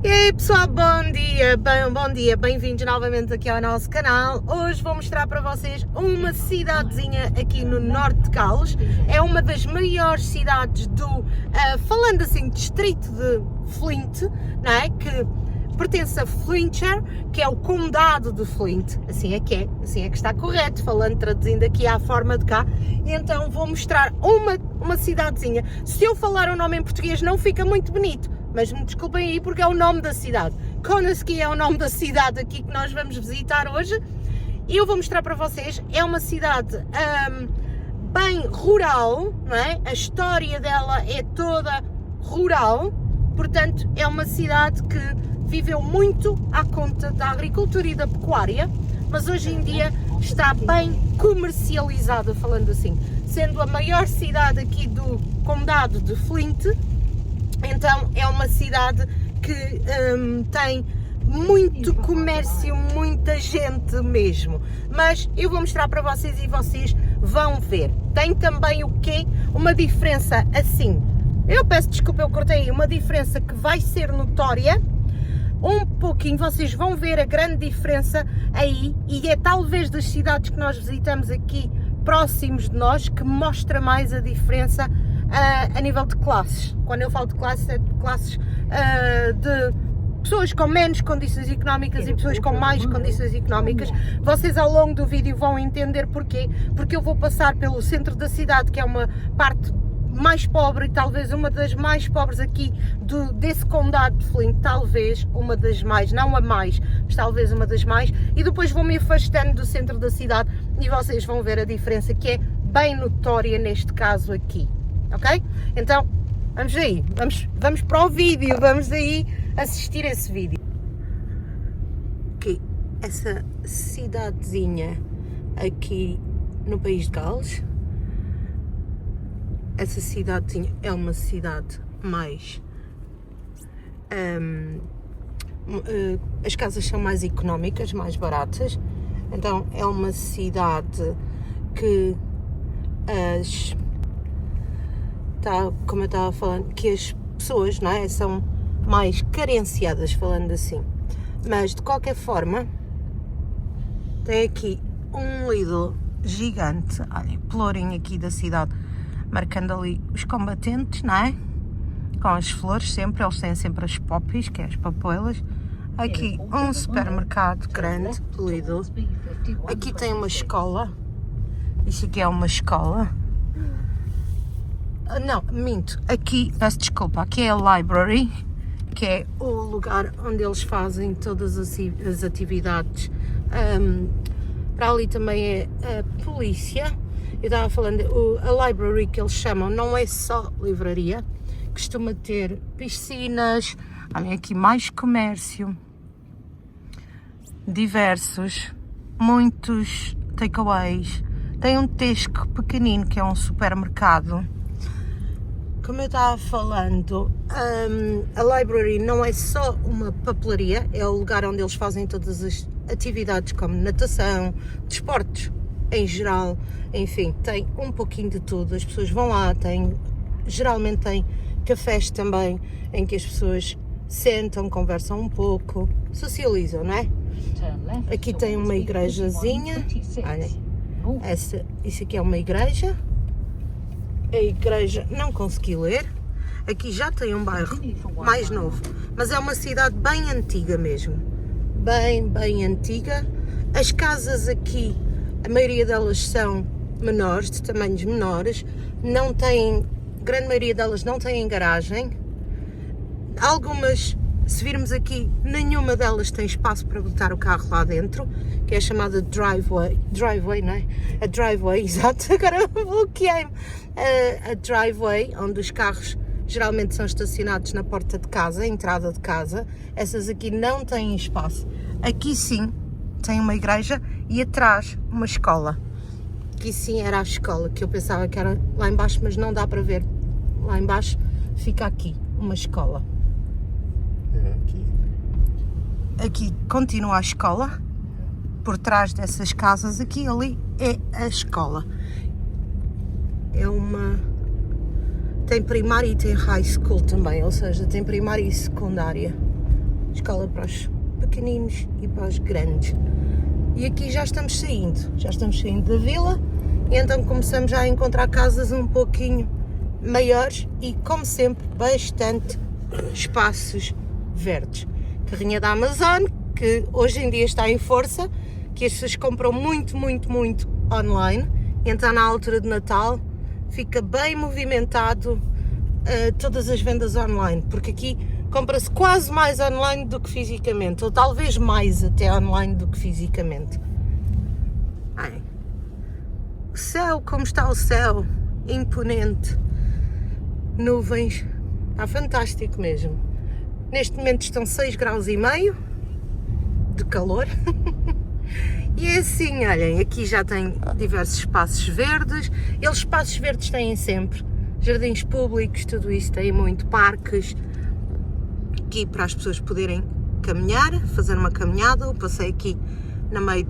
E aí pessoal, bom dia, bem-vindos novamente aqui ao nosso canal. Hoje vou mostrar para vocês uma cidadezinha aqui no norte de Gales. É uma das maiores cidades do, falando assim, distrito de Flint, não é? Que pertence a Flintshire, que é o condado de Flint, assim é que está correto, traduzindo aqui à forma de cá. E então vou mostrar uma cidadezinha. Se eu falar o nome em português não fica muito bonito, mas me desculpem aí porque é o nome da cidade. Conisky é o nome da cidade aqui que nós vamos visitar hoje. E eu vou mostrar para vocês, é uma cidade bem rural, não é? A história dela é toda rural, portanto é uma cidade que viveu muito à conta da agricultura e da pecuária, mas hoje em dia está bem comercializada, falando assim. Sendo a maior cidade aqui do condado de Flint, então é uma cidade que tem muito comércio, muita gente mesmo. Mas eu vou mostrar para vocês e vocês vão ver. Tem também o quê? Uma diferença assim. Eu peço desculpa, eu cortei aí. Uma diferença que vai ser notória. Um pouquinho, vocês vão ver a grande diferença aí, e é talvez das cidades que nós visitamos aqui próximos de nós que mostra mais a diferença a nível de classes. Quando eu falo de classes, é de classes de pessoas com menos condições económicas e pessoas com mais condições económicas. Vocês ao longo do vídeo vão entender porquê, porque eu vou passar pelo centro da cidade, que é uma parte mais pobre e talvez uma das mais pobres aqui desse condado de Flint, talvez uma das mais, não a mais, mas talvez uma das mais, e depois vou-me afastando do centro da cidade e vocês vão ver a diferença que é bem notória neste caso aqui, ok? Então, vamos aí, vamos para o vídeo, vamos aí assistir esse vídeo. Ok, essa cidadezinha aqui no país de Gales. Essa cidadezinha é uma cidade mais... as casas são mais económicas, mais baratas. Então é uma cidade que como eu estava falando, que as pessoas, não é, são mais carenciadas, falando assim. Mas de qualquer forma, tem aqui um Lidl gigante. Olha, pelourinho aqui da cidade, marcando ali os combatentes, não é? Com as flores sempre, eles têm sempre as poppies, que é as papoilas. Aqui um supermercado grande, Lidl. Aqui tem uma escola. Isto aqui é uma escola. Não, minto. Aqui, peço desculpa, aqui é a library, que é o lugar onde eles fazem todas as atividades. Para ali também é a polícia. Eu estava falando, a library que eles chamam não é só livraria, costuma ter piscinas, olhem aqui mais comércio, diversos, muitos takeaways, tem um Tesco pequenino que é um supermercado. Como eu estava falando, a library não é só uma papelaria, é o lugar onde eles fazem todas as atividades como natação, desportos em geral, enfim, tem um pouquinho de tudo. As pessoas vão lá, geralmente tem cafés também, em que as pessoas sentam, conversam um pouco, socializam, não é? Aqui tem uma igrejazinha, olhem, isso aqui é uma igreja. A igreja não consegui ler. Aqui já tem um bairro mais novo, mas é uma cidade bem antiga mesmo, bem antiga. As casas aqui, a maioria delas são menores, de tamanhos menores, não têm, grande maioria delas não têm garagem. Algumas, se virmos aqui, nenhuma delas tem espaço para botar o carro lá dentro, que é chamada driveway, não é? A driveway, exato, agora bloqueei-me. A driveway, onde os carros geralmente são estacionados na porta de casa, a entrada de casa, essas aqui não têm espaço. Aqui sim, tem uma igreja e atrás uma escola. Aqui sim era a escola, que eu pensava que era lá embaixo, mas não dá para ver. Lá embaixo fica aqui, uma escola. Aqui continua a escola, por trás dessas casas, aqui ali é a escola. É uma... tem primária e tem high school também, ou seja, tem primária e secundária. escola para os pequeninos e para os grandes. E aqui já estamos saindo da vila, e então começamos já a encontrar casas um pouquinho maiores e, como sempre, bastante espaços verdes. Carrinha da Amazon, que hoje em dia está em força, que as pessoas compram muito online, então na altura de Natal fica bem movimentado todas as vendas online, porque aqui compra-se quase mais online do que fisicamente, ou talvez mais até online do que fisicamente. Ai, o céu, como está o céu, imponente, nuvens, está fantástico mesmo. Neste momento estão 6,5 graus de calor. E é assim, olhem, aqui já tem diversos espaços verdes. Eles espaços verdes têm sempre jardins públicos, tudo isso, tem muito parques aqui para as pessoas poderem caminhar, fazer uma caminhada. Eu passei aqui no meio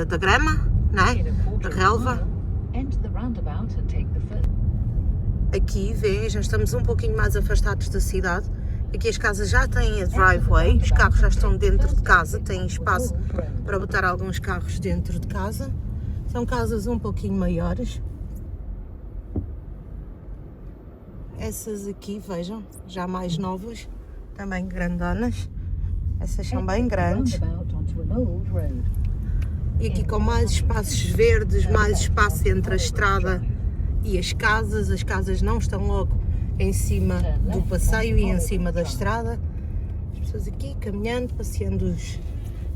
da grama, né? Da relva. Aqui, vê, já estamos um pouquinho mais afastados da cidade. Aqui as casas já têm a driveway, os carros já estão dentro de casa, têm espaço para botar alguns carros dentro de casa. São casas um pouquinho maiores. Essas aqui, vejam, já mais novas, também grandonas. Essas são bem grandes. E aqui com mais espaços verdes, mais espaço entre a estrada e as casas não estão logo em cima do passeio e em cima da estrada. As pessoas aqui caminhando, passeando os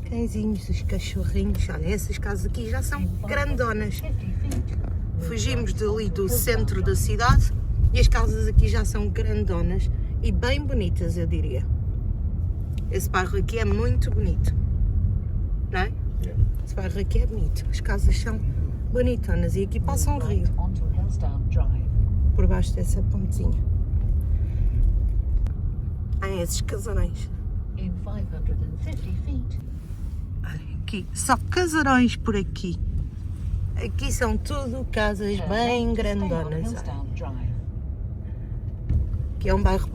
cãezinhos, os cachorrinhos. Olha, essas casas aqui já são grandonas. Fugimos dali do centro da cidade e as casas aqui já são grandonas e bem bonitas, eu diria. Esse bairro aqui é muito bonito, não é? Esse bairro aqui é bonito, as casas são bonitonas e aqui passa um rio por baixo dessa pontezinha. Há esses casarões. Olha aqui, só casarões por aqui. Aqui são tudo casas bem grandonas. Aqui é um bairro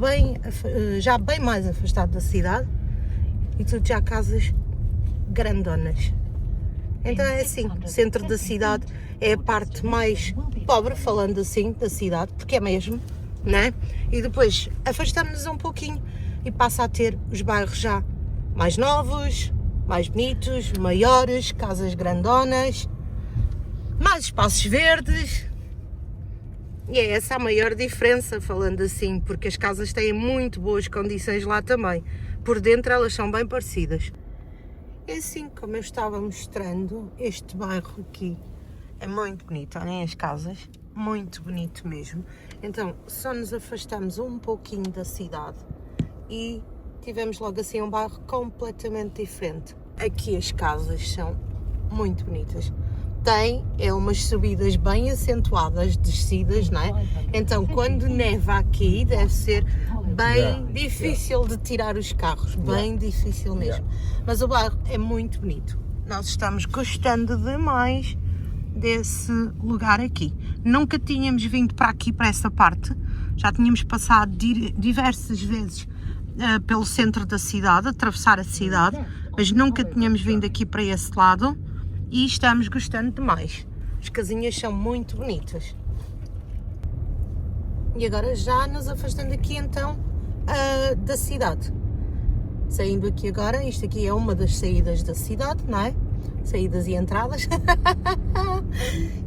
já bem mais afastado da cidade e tudo já casas grandonas. Então é assim, o centro da cidade é a parte mais pobre, falando assim, da cidade, porque é mesmo, né? E depois afastamos-nos um pouquinho e passa a ter os bairros já mais novos, mais bonitos, maiores, casas grandonas, mais espaços verdes. E é essa a maior diferença, falando assim, porque as casas têm muito boas condições lá também. Por dentro elas são bem parecidas. É assim, como eu estava mostrando, este bairro aqui é muito bonito. Olhem as casas, muito bonito mesmo. Então, só nos afastamos um pouquinho da cidade e tivemos logo assim um bairro completamente diferente. Aqui as casas são muito bonitas. Tem umas subidas bem acentuadas, descidas, não é? Então, quando neva aqui, deve ser bem difícil de tirar os carros, bem difícil mesmo. Mas o bairro é muito bonito. Nós estamos gostando demais desse lugar aqui. Nunca tínhamos vindo para aqui, para essa parte. Já tínhamos passado diversas vezes pelo centro da cidade, atravessar a cidade, mas nunca tínhamos vindo aqui para esse lado. E estamos gostando demais. As casinhas são muito bonitas. E agora já nos afastando aqui então da cidade. Saindo aqui agora, isto aqui é uma das saídas da cidade, não é? Saídas e entradas.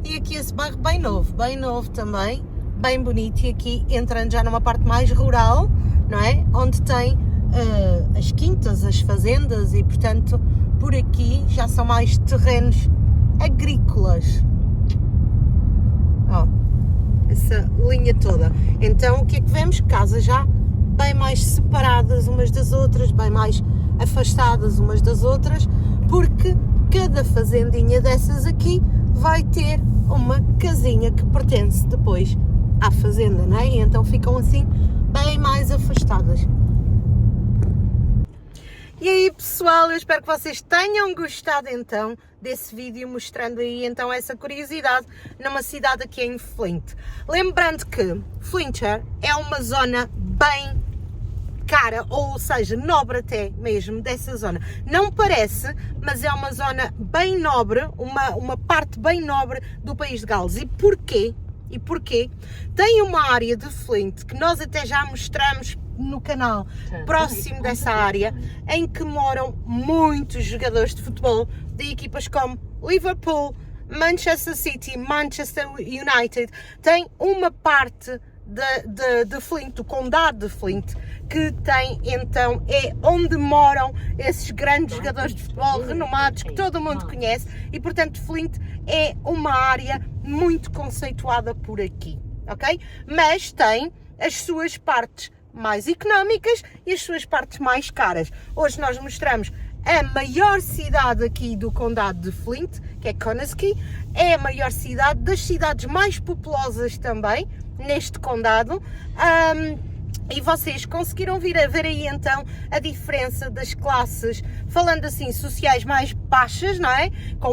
E aqui esse bairro bem novo também, bem bonito. E aqui entrando já numa parte mais rural, não é? Onde tem as quintas, as fazendas e portanto por aqui já são mais terrenos agrícolas. Ó, essa linha toda. Então o que é que vemos? Casas já bem mais separadas umas das outras, bem mais afastadas umas das outras, porque cada fazendinha dessas aqui vai ter uma casinha que pertence depois à fazenda, não é? E então ficam assim bem mais afastadas. E aí pessoal, eu espero que vocês tenham gostado então desse vídeo mostrando aí então essa curiosidade numa cidade aqui em Flint. Lembrando que Flintshire é uma zona bem cara, ou seja, nobre até mesmo dessa zona. Não parece, mas é uma zona bem nobre, uma parte bem nobre do país de Gales. E porquê? E porquê? Tem uma área de Flint que nós até já mostramos no canal, próximo dessa área, em que moram muitos jogadores de futebol de equipas como Liverpool, Manchester City, Manchester United. Tem uma parte de Flint, do condado de Flint, que tem então, é onde moram esses grandes jogadores de futebol renomados que todo mundo conhece, e portanto Flint é uma área muito conceituada por aqui, ok? Mas tem as suas partes mais económicas e as suas partes mais caras. Hoje nós mostramos a maior cidade aqui do condado de Flint, que é Conisky. É a maior cidade, das cidades mais populosas também neste condado. E vocês conseguiram vir a ver aí então a diferença das classes, falando assim, sociais mais baixas, não é? Com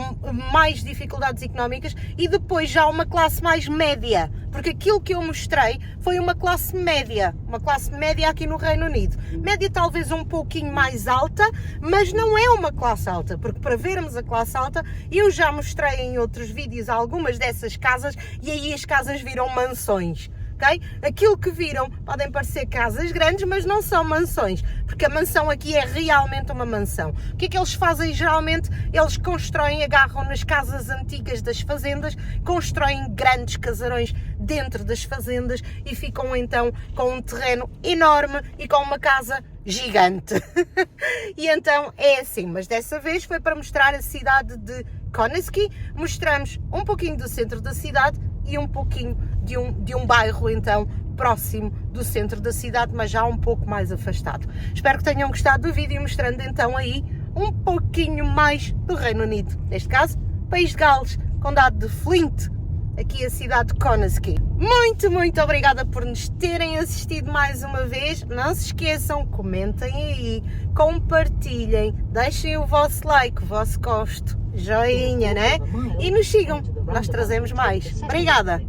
mais dificuldades económicas, e depois já uma classe mais média, porque aquilo que eu mostrei foi uma classe média aqui no Reino Unido. Média talvez um pouquinho mais alta, mas não é uma classe alta, porque para vermos a classe alta, eu já mostrei em outros vídeos algumas dessas casas, e aí as casas viram mansões. Okay? Aquilo que viram podem parecer casas grandes, mas não são mansões, porque a mansão aqui é realmente uma mansão. O que é que eles fazem geralmente? Eles constroem, agarram nas casas antigas das fazendas, constroem grandes casarões dentro das fazendas e ficam então com um terreno enorme e com uma casa gigante. E então é assim, mas dessa vez foi para mostrar a cidade de Conisky. Mostramos um pouquinho do centro da cidade e um pouquinho de um bairro então próximo do centro da cidade, mas já um pouco mais afastado. Espero que tenham gostado do vídeo, mostrando então aí um pouquinho mais do Reino Unido, neste caso, País de Gales, condado de Flint, aqui a cidade de Conisky. Muito obrigada por nos terem assistido mais uma vez. Não se esqueçam, comentem aí, compartilhem, deixem o vosso like, o vosso gosto, joinha, né? E nos sigam, nós trazemos mais. Obrigada!